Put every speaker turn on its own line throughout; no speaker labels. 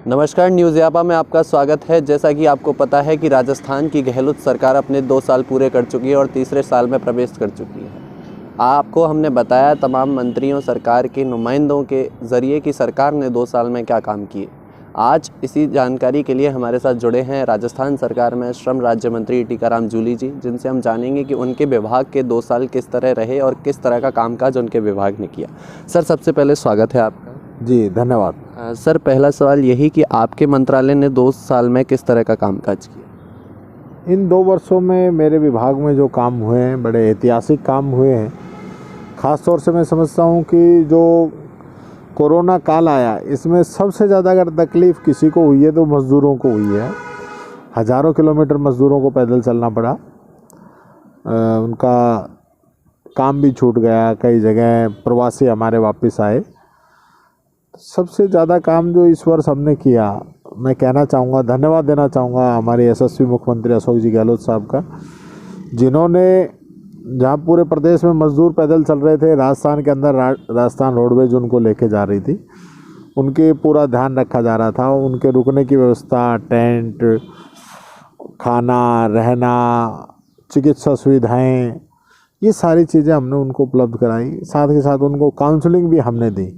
नमस्कार, न्यूज़ यापा में आपका स्वागत है। जैसा कि आपको पता है कि राजस्थान की गहलोत सरकार अपने 2 साल पूरे कर चुकी है और तीसरे साल में प्रवेश कर चुकी है। आपको हमने बताया तमाम मंत्रियों, सरकार के नुमाइंदों के ज़रिए कि सरकार ने 2 साल में क्या काम किए। आज इसी जानकारी के लिए हमारे साथ जुड़े हैं राजस्थान सरकार में श्रम राज्य मंत्री टीकाराम जूली जी, जिनसे हम जानेंगे कि उनके विभाग के 2 साल किस तरह रहे और किस तरह का कामकाज उनके विभाग ने किया। सर, सबसे पहले स्वागत है आपका।
जी धन्यवाद।
सर, पहला सवाल यही कि आपके मंत्रालय ने 2 साल में किस तरह का कामकाज किया?
इन 2 वर्षों में मेरे विभाग में जो काम हुए हैं बड़े ऐतिहासिक काम हुए हैं। ख़ास तौर से मैं समझता हूँ कि जो कोरोना काल आया इसमें सबसे ज़्यादा अगर तकलीफ़ किसी को हुई है तो मज़दूरों को हुई है। हज़ारों किलोमीटर मज़दूरों को पैदल चलना पड़ा, उनका काम भी छूट गया, कई जगह प्रवासी हमारे वापस आए। सबसे ज़्यादा काम जो इस वर्ष हमने किया, मैं कहना चाहूँगा, धन्यवाद देना चाहूँगा हमारे यशस्वी मुख्यमंत्री अशोक जी गहलोत साहब का, जिन्होंने जहाँ पूरे प्रदेश में मज़दूर पैदल चल रहे थे, राजस्थान के अंदर राजस्थान रोडवेज उनको लेके जा रही थी, उनके पूरा ध्यान रखा जा रहा था। उनके रुकने की व्यवस्था, टेंट, खाना, रहना, चिकित्सा सुविधाएँ, ये सारी चीज़ें हमने उनको उपलब्ध कराई। साथ ही साथ उनको काउंसलिंग भी हमने दी।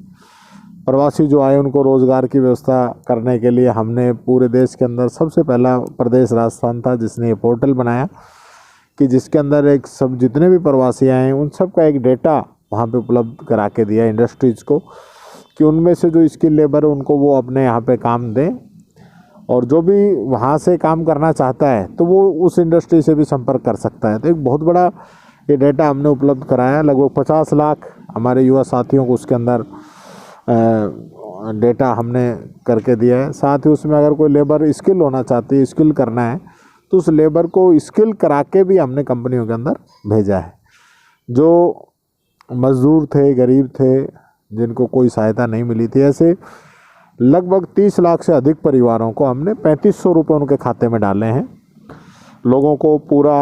प्रवासी जो आए उनको रोज़गार की व्यवस्था करने के लिए हमने पूरे देश के अंदर सबसे पहला प्रदेश राजस्थान था जिसने ये पोर्टल बनाया कि जिसके अंदर एक सब जितने भी प्रवासी आए उन सब का एक डेटा वहाँ पे उपलब्ध करा के दिया इंडस्ट्रीज़ को, कि उनमें से जो स्किल लेबर है उनको वो अपने यहाँ पे काम दें, और जो भी वहाँ से काम करना चाहता है तो वो उस इंडस्ट्री से भी संपर्क कर सकता है। तो एक बहुत बड़ा ये डेटा हमने उपलब्ध कराया। लगभग 50 लाख हमारे युवा साथियों को उसके अंदर डेटा हमने करके दिया है। साथ ही उसमें अगर कोई लेबर स्किल होना चाहती है, स्किल करना है, तो उस लेबर को स्किल करा के भी हमने कंपनियों के अंदर भेजा है। जो मज़दूर थे, गरीब थे, जिनको कोई सहायता नहीं मिली थी, ऐसे लगभग 30 लाख से अधिक परिवारों को हमने 3500 रुपये उनके खाते में डाले हैं। लोगों को पूरा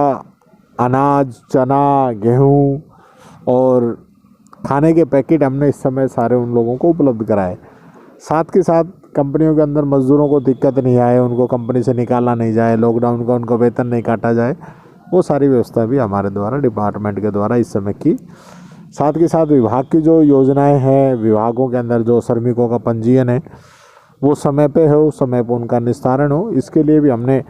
अनाज, चना, गेहूँ और खाने के पैकेट हमने इस समय सारे उन लोगों को उपलब्ध कराए। साथ के साथ कंपनियों के अंदर मज़दूरों को दिक्कत नहीं आए, उनको कंपनी से निकाला नहीं जाए, लॉकडाउन का उनका वेतन नहीं काटा जाए, वो सारी व्यवस्था भी हमारे द्वारा, डिपार्टमेंट के द्वारा इस समय की। साथ के साथ विभाग की जो योजनाएं हैं, विभागों के अंदर जो श्रमिकों का पंजीयन है वो समय पे हो, समय पर उनका निस्तारण हो, इसके लिए भी हमने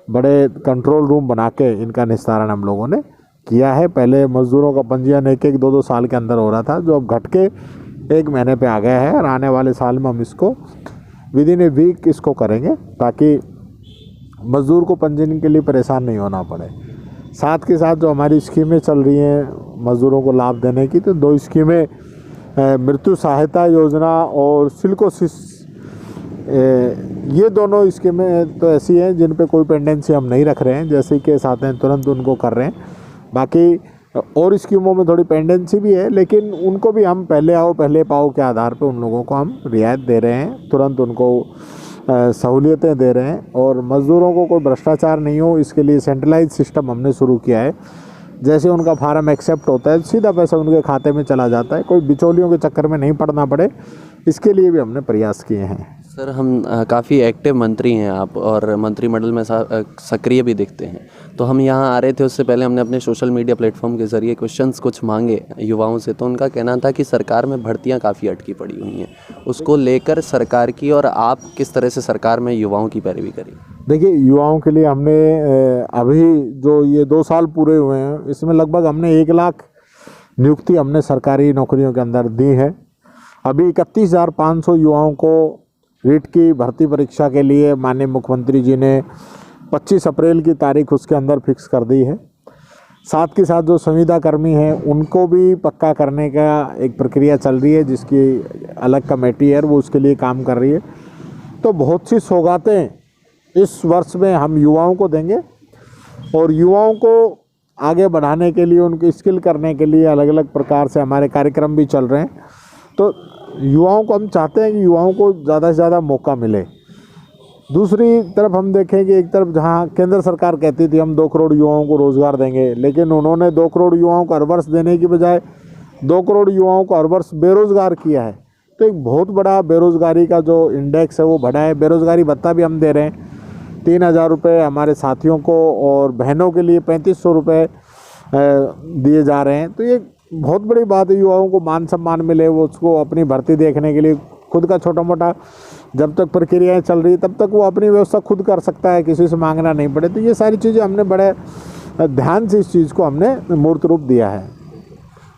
बड़े कंट्रोल रूम बना के इनका निस्तारण हम लोगों ने किया है। पहले मज़दूरों का पंजीयन 1-1, 2-2 साल के अंदर हो रहा था, जो अब घट के 1 महीने पे आ गया है, और आने वाले साल में हम इसको विदिन ए वीक इसको करेंगे ताकि मज़दूर को पंजीयन के लिए परेशान नहीं होना पड़े। साथ के साथ जो हमारी स्कीमें चल रही हैं मज़दूरों को लाभ देने की, तो 2 स्कीमें, मृत्यु सहायता योजना और सिल्कोसिस, ये दोनों स्कीमें तो ऐसी हैं जिन पे कोई पेंडेंसी हम नहीं रख रहे हैं, जैसे ही केस आते हैं तुरंत उनको कर रहे हैं। बाकी और स्कीमों में थोड़ी पेंडेंसी भी है, लेकिन उनको भी हम पहले आओ पहले पाओ के आधार पे उन लोगों को हम रियायत दे रहे हैं, तुरंत उनको सहूलियतें दे रहे हैं। और मज़दूरों को कोई भ्रष्टाचार नहीं हो, इसके लिए सेंट्रलाइज सिस्टम हमने शुरू किया है। जैसे उनका फार्म एक्सेप्ट होता है सीधा पैसा उनके खाते में चला जाता है, कोई बिचौलियों के चक्कर में नहीं पड़ना पड़े, इसके लिए भी हमने प्रयास किए हैं।
सर, हम काफ़ी एक्टिव मंत्री हैं आप, और मंत्रिमंडल में सक्रिय भी दिखते हैं। तो हम यहाँ आ रहे थे, उससे पहले हमने अपने सोशल मीडिया प्लेटफॉर्म के ज़रिए क्वेश्चंस कुछ मांगे युवाओं से, तो उनका कहना था कि सरकार में भर्तियाँ काफ़ी अटकी पड़ी हुई हैं। उसको लेकर सरकार की और आप किस तरह से सरकार में युवाओं की पैरवी करी?
देखिए, युवाओं के लिए हमने अभी जो ये 2 साल पूरे हुए हैं, इसमें लगभग हमने 1 लाख नियुक्ति हमने सरकारी नौकरियों के अंदर दी है। अभी 31,500 युवाओं को रीट की भर्ती परीक्षा के लिए माननीय मुख्यमंत्री जी ने 25 अप्रैल की तारीख उसके अंदर फिक्स कर दी है। साथ के साथ जो संविदा कर्मी हैं उनको भी पक्का करने का एक प्रक्रिया चल रही है, जिसकी अलग कमेटी है, वो उसके लिए काम कर रही है। तो बहुत सी सौगातें इस वर्ष में हम युवाओं को देंगे, और युवाओं को आगे बढ़ाने के लिए, उनकी स्किल करने के लिए अलग अलग प्रकार से हमारे कार्यक्रम भी चल रहे हैं। तो युवाओं को हम चाहते हैं कि युवाओं को ज़्यादा से ज़्यादा मौका मिले। दूसरी तरफ हम देखें कि एक तरफ जहां केंद्र सरकार कहती थी हम 2 करोड़ युवाओं को रोज़गार देंगे, लेकिन उन्होंने 2 करोड़ युवाओं को हर वर्ष देने की बजाय 2 करोड़ युवाओं को हर वर्ष बेरोज़गार किया है। तो एक बहुत बड़ा बेरोज़गारी का जो इंडेक्स है वो बढ़ा है। बेरोज़गारी भत्ता भी हम दे रहे हैं 3,000 रुपये हमारे साथियों को, और बहनों के लिए 3500 रुपये दिए जा रहे हैं। तो ये बहुत बड़ी बात है, युवाओं को मान सम्मान मिले, वो उसको अपनी भर्ती देखने के लिए खुद का छोटा मोटा जब तक प्रक्रियाएं चल रही तब तक वो अपनी व्यवस्था खुद कर सकता है, किसी से मांगना नहीं पड़े। तो ये सारी चीज़ें हमने बड़े ध्यान से इस चीज़ को हमने मूर्त रूप दिया है।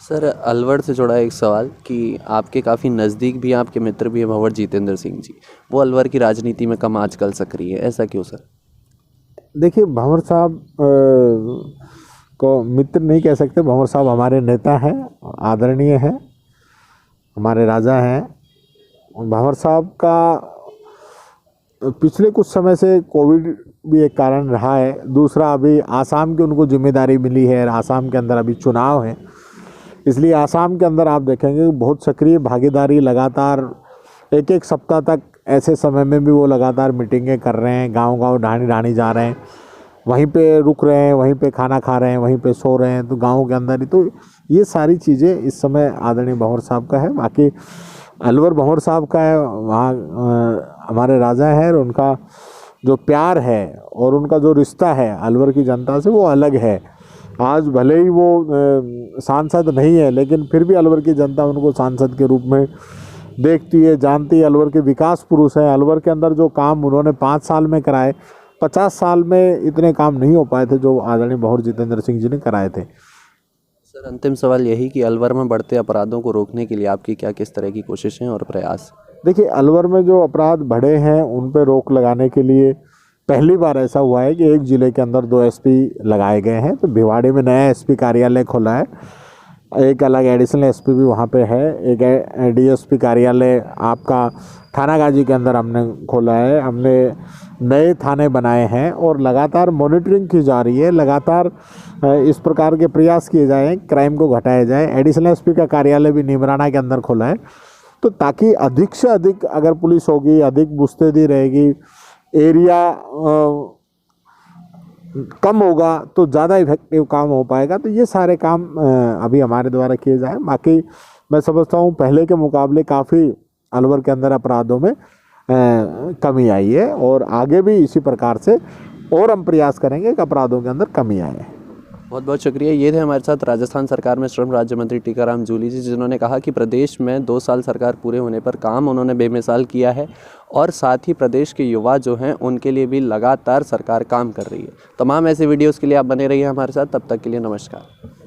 सर, अलवर से जुड़ा एक सवाल कि आपके काफ़ी नज़दीक भी आपके मित्र भी हैं भंवर जितेंद्र सिंह जी, वो अलवर की राजनीति में कम आजकल सक्रिय है, ऐसा क्यों सर?
देखिए, भंवर साहब को मित्र नहीं कह सकते। भंवर साहब हमारे नेता हैं, आदरणीय हैं, हमारे राजा हैं। भंवर साहब का पिछले कुछ समय से कोविड भी एक कारण रहा है। दूसरा, अभी आसाम की उनको जिम्मेदारी मिली है, आसाम के अंदर अभी चुनाव है, इसलिए आसाम के अंदर आप देखेंगे बहुत सक्रिय भागीदारी, लगातार एक सप्ताह तक ऐसे समय में भी वो लगातार मीटिंगें कर रहे हैं, गांव-गांव, ढाणी-ढाणी जा रहे हैं, वहीं पे रुक रहे हैं, वहीं पे खाना खा रहे हैं, वहीं पे सो रहे हैं, तो गाँव के अंदर ही। तो ये सारी चीज़ें इस समय आदरणीय भंवर साहब का है। बाकी अलवर भंवर साहब का है, वहाँ हमारे राजा हैं, और उनका जो प्यार है और उनका जो रिश्ता है अलवर की जनता से वो अलग है। आज भले ही वो सांसद नहीं है, लेकिन फिर भी अलवर की जनता उनको सांसद के रूप में देखती है, जानती है। अलवर के विकास पुरुष हैं। अलवर के अंदर जो काम उन्होंने 5 साल में कराए, 50 साल में इतने काम नहीं हो पाए थे जो आदरणीय भंवर जितेंद्र सिंह जी ने कराए थे।
सर, अंतिम सवाल यही कि अलवर में बढ़ते अपराधों को रोकने के लिए आपकी क्या किस तरह की कोशिशें और प्रयास?
देखिए, अलवर में जो अपराध बढ़े हैं उन पर रोक लगाने के लिए पहली बार ऐसा हुआ है कि एक ज़िले के अंदर 2 एसपी लगाए गए हैं। तो भिवाड़ी में नया एसपी कार्यालय खोला है, एक अलग एडिशनल एसपी भी वहाँ पे है, एक डीएसपी कार्यालय आपका थानागाजी के अंदर हमने खोला है। हमने नए थाने बनाए हैं और लगातार मॉनिटरिंग की जा रही है, लगातार इस प्रकार के प्रयास किए जाएँ, क्राइम को घटाया जाए। एडिशनल एसपी का कार्यालय भी नीमराना के अंदर खोला है, तो ताकि अधिक से अधिक अगर पुलिस होगी, अधिक मुस्तैदी रहेगी, एरिया कम होगा तो ज़्यादा इफेक्टिव काम हो पाएगा। तो ये सारे काम अभी हमारे द्वारा किए जाए। बाकी मैं समझता हूँ पहले के मुकाबले काफ़ी अलवर के अंदर अपराधों में कमी आई है, और आगे भी इसी प्रकार से और हम प्रयास करेंगे कि अपराधों के अंदर कमी आए।
बहुत बहुत शुक्रिया। ये थे हमारे साथ राजस्थान सरकार में श्रम राज्य मंत्री टीकाराम जूली जी, जिन्होंने कहा कि प्रदेश में 2 साल सरकार पूरे होने पर काम उन्होंने बेमिसाल किया है, और साथ ही प्रदेश के युवा जो हैं उनके लिए भी लगातार सरकार काम कर रही है। तमाम ऐसे वीडियोज़ के लिए आप बने रहिए हमारे साथ। तब तक के लिए नमस्कार।